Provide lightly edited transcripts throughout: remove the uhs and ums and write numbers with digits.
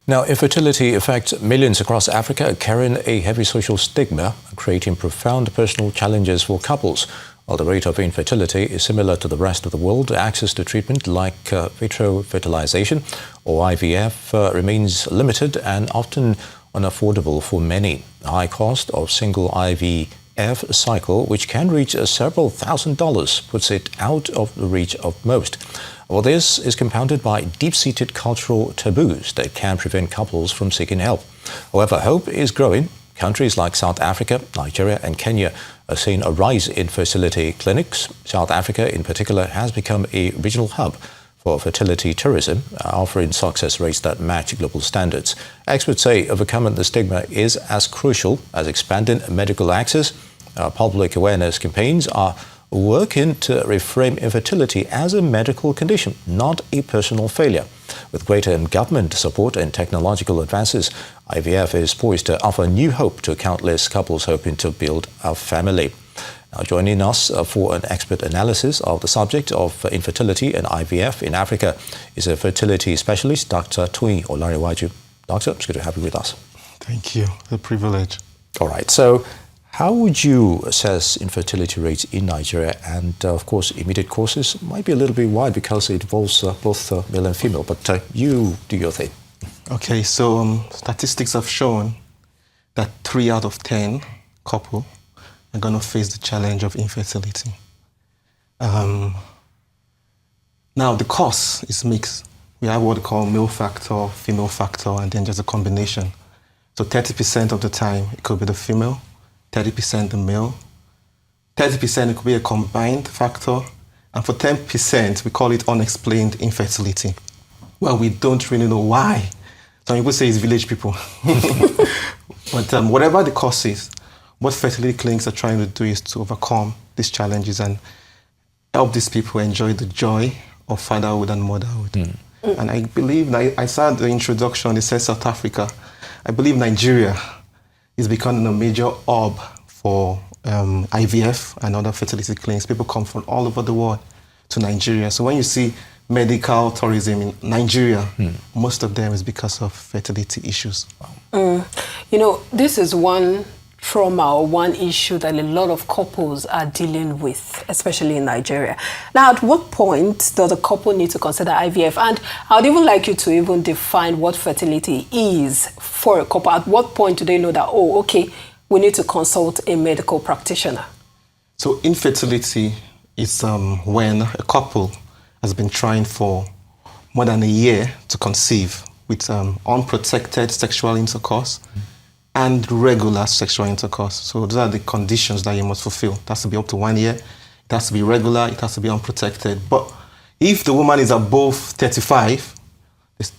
Now, infertility affects millions across Africa, carrying a heavy social stigma, creating profound personal challenges for couples. While the rate of infertility is similar to the rest of the world, access to treatment like vitro fertilization or IVF remains limited and often unaffordable for many. The high cost of single IVF cycle, which can reach several $1,000s, puts it out of the reach of most. Well, this is compounded by deep-seated cultural taboos that can prevent couples from seeking help. However, hope is growing. Countries like South Africa, Nigeria and Kenya are seeing a rise in fertility clinics. South Africa in particular has become a regional hub for fertility tourism, offering success rates that match global standards. Experts say overcoming the stigma is as crucial as expanding medical access. Public awareness campaigns are working to reframe infertility as a medical condition, not a personal failure. With greater government support and technological advances, IVF is poised to offer new hope to countless couples hoping to build a family. Now, joining us for an expert analysis of the subject of infertility and IVF in Africa is a fertility specialist, Dr. Toyin Olarewaju. Doctor, it's good to have you with us. Thank you. A privilege. All right. So, how would you assess infertility rates in Nigeria? And of course, immediate causes might be a little bit wide because it involves both male and female, but you do your thing. Okay, so statistics have shown that 3 out of 10 couples are going to face the challenge of infertility. Now, the cause is mixed. We have what we call male factor, female factor, and then just a combination. So 30% of the time, it could be the female, 30% the male, 30% it could be a combined factor, and for 10%, we call it unexplained infertility. Well, we don't really know why. Some people say it's village people. But whatever the cause is, what fertility clinics are trying to do is to overcome these challenges and help these people enjoy the joy of fatherhood and motherhood. And I believe, I saw the introduction, it says South Africa. I believe Nigeria is becoming a major hub for IVF and other fertility clinics. People come from all over the world to Nigeria. So when you see medical tourism in Nigeria, most of them is because of fertility issues. You know, this is one trauma or one issue that a lot of couples are dealing with, especially in Nigeria. Now, at what point does a couple need to consider IVF? And I'd even like you to even define what fertility is for a couple. At what point do they know that, oh, okay, we need to consult a medical practitioner? So infertility is when a couple has been trying for more than a year to conceive with unprotected sexual intercourse and regular sexual intercourse. So those are the conditions that you must fulfill. It has to be up to 1 year, it has to be regular, it has to be unprotected. But if the woman is above 35,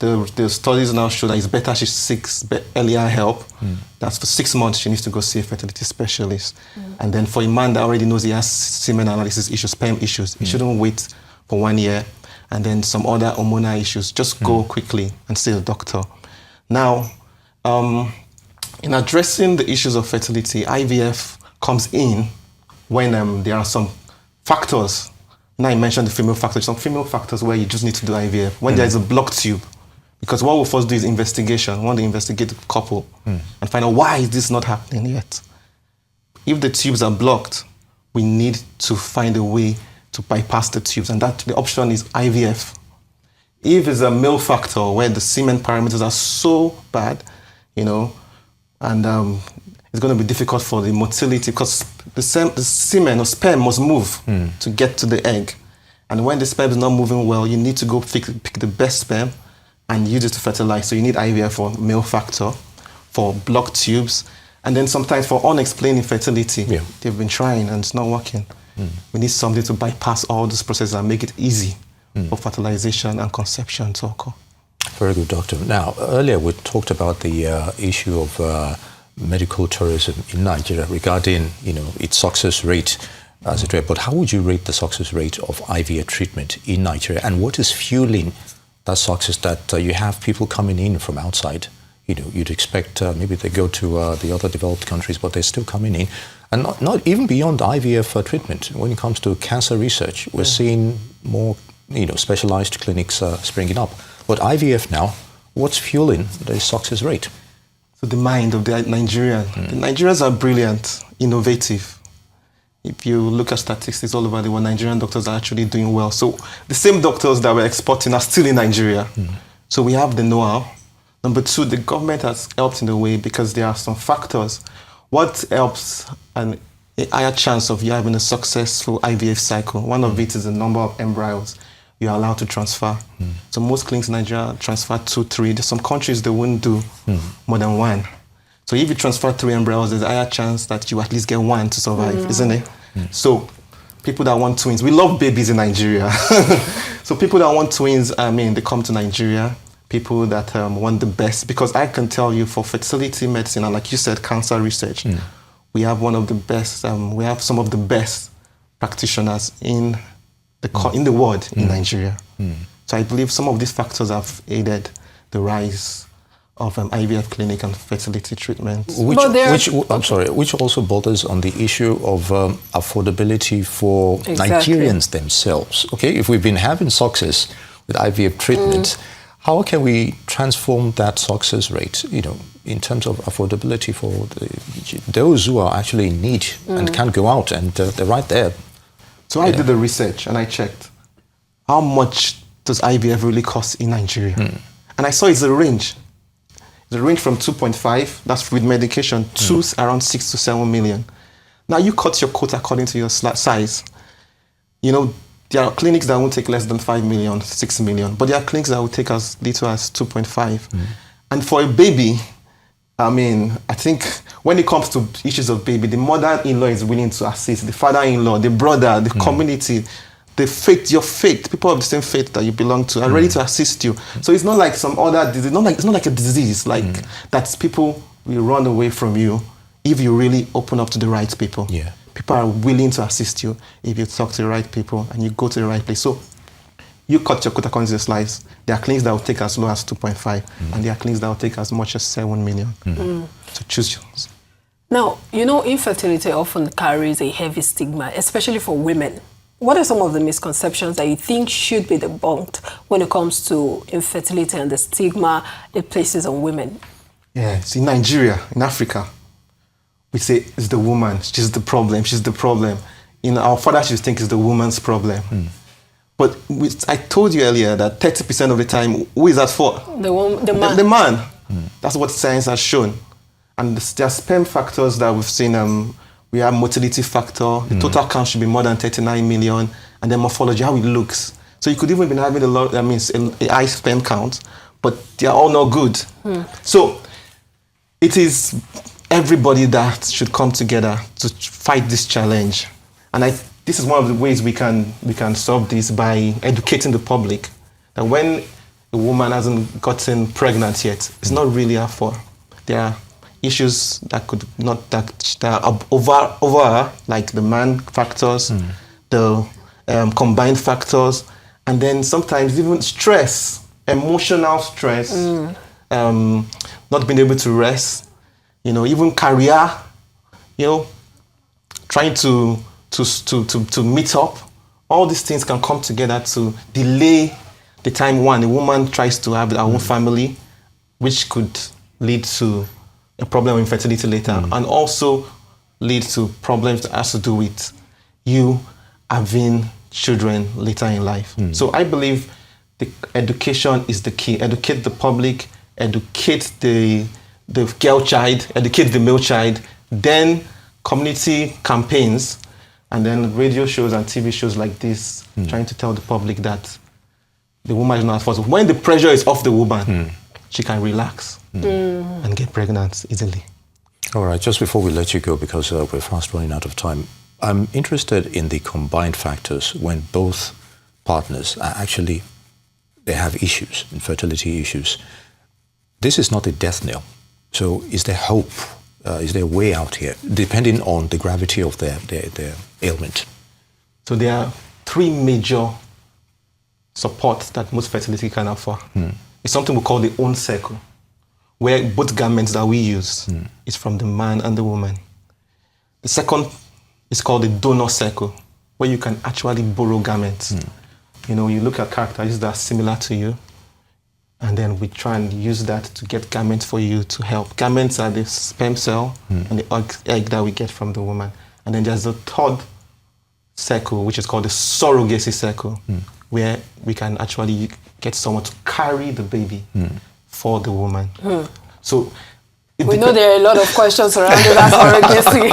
the studies now show that it's better she seeks earlier help. That's for 6 months she needs to go see a fertility specialist. And then for a man that already knows he has semen analysis issues, sperm issues, he shouldn't wait for 1 year. And then some other hormonal issues, just go quickly and see a doctor. Now, in addressing the issues of fertility, IVF comes in when there are some factors. Now I mentioned the female factors, some female factors where you just need to do IVF. When there is a blocked tube, because what we'll first do is investigation. We want to investigate the couple and find out why is this not happening yet. If the tubes are blocked, we need to find a way to bypass the tubes, and that the option is IVF. If it's a male factor where the semen parameters are so bad, you know, and it's going to be difficult for the motility because the semen or sperm must move to get to the egg. And when the sperm is not moving well, you need to go pick the best sperm and use it to fertilize. So you need IVF for male factor, for blocked tubes, and then sometimes for unexplained infertility. They've been trying and it's not working. We need something to bypass all these processes and make it easy for fertilization and conception to occur. Very good, doctor. Now, earlier we talked about the issue of medical tourism in Nigeria regarding, you know, its success rate, as it were. But how would you rate the success rate of IVF treatment in Nigeria? And what is fueling that success that you have people coming in from outside? You know, you'd expect maybe they go to the other developed countries, but they're still coming in. And not even beyond IVF treatment. When it comes to cancer research, we're seeing more, you know, specialized clinics springing up. But IVF now, What's fueling the success rate? So the mind of the Nigerian. The Nigerians are brilliant, innovative. If you look at statistics all over the world, Nigerian doctors are actually doing well. So the same doctors that we're exporting are still in Nigeria. So we have the know-how. Number two, the government has helped in a way because there are some factors. What helps a higher chance of you having a successful IVF cycle? One of it is the number of embryos you are allowed to transfer. So most clinics in Nigeria transfer 2, 3. There's some countries that wouldn't do more than 1. So if you transfer 3 embryos, there's a higher chance that you at least get 1 to survive, isn't it? So people that want twins, we love babies in Nigeria. So people that want twins, they come to Nigeria. People that want the best, because I can tell you for fertility medicine, and like you said, cancer research, we have one of the best, we have some of the best practitioners in the world in Nigeria. So I believe some of these factors have aided the rise of IVF clinic and fertility treatment. Which also borders on the issue of affordability for Nigerians themselves. Okay, if we've been having success with IVF treatment, how can we transform that success rate, in terms of affordability for those who are actually in need and can't go out and they're right there? So I did the research and I checked how much does IVF really cost in Nigeria, and I saw it's a range. The range from 2.5, that's with medication, to around 6 to 7 million. Now you cut your quota according to your size. There are clinics that won't take less than 5 million, 6 million, but there are clinics that will take as little as 2.5. And for a baby, I think when it comes to issues of baby, the mother-in-law is willing to assist, the father-in-law, the brother, the community, the faith, your faith, people of the same faith that you belong to are ready to assist you. So it's not like some other disease, it's not like a disease, that people will run away from you if you really open up to the right people. Yeah. People are willing to assist you if you talk to the right people and you go to the right place. So you cut your quota according to your slice. There are clinics that will take as low as 2.5, and there are clinics that will take as much as 7 million. So choose yours. Now, infertility often carries a heavy stigma, especially for women. What are some of the misconceptions that you think should be debunked when it comes to infertility and the stigma it places on women? Yes, in Nigeria, in Africa, we say it's the woman, she's the problem. Our fathers used to think it's the woman's problem. But I told you earlier that 30% of the time, who is that for? The man. The man. That's what science has shown. And there are sperm factors that we've seen. We have motility factor. The total count should be more than 39 million. And then morphology, how it looks. So you could even be having a high sperm count, but they are all not good. So it is everybody that should come together to fight this challenge. And this is one of the ways we can solve this, by educating the public that when a woman hasn't gotten pregnant yet, it's not really her fault. There are issues that are over like the man factors, the combined factors, and then sometimes even stress, emotional stress, not being able to rest, even career, trying to meet up. All these things can come together to delay the time a woman tries to have her own family, which could lead to a problem of infertility later, and also lead to problems that has to do with you having children later in life. So I believe the education is the key. Educate the public, educate the girl child, educate the male child, then community campaigns, and then radio shows and TV shows like this, trying to tell the public that the woman is not responsible. When the pressure is off the woman, she can relax and get pregnant easily. All right, just before we let you go, because we're fast running out of time, I'm interested in the combined factors when both partners are actually, they have issues, infertility issues. This is not a death knell. So is there hope? Is there a way out here, depending on the gravity of their ailment? So there are 3 major supports that most fertility can offer. It's something we call the own circle, where both garments that we use is from the man and the woman. The second is called the donor circle, where you can actually borrow garments. You look at characteristics that are similar to you. And then we try and use that to get gametes for you to help. Gametes are the sperm cell and the egg that we get from the woman. And then there's a third circle, which is called the surrogacy circle, where we can actually get someone to carry the baby for the woman. So we know there are a lot of questions surrounding that surrogacy,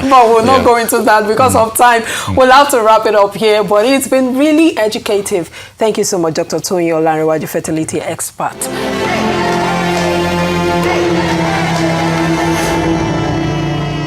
but we'll not go into that because of time. We'll have to wrap it up here, but it's been really educative. Thank you so much, Dr. Toyin Olarewaju, fertility expert.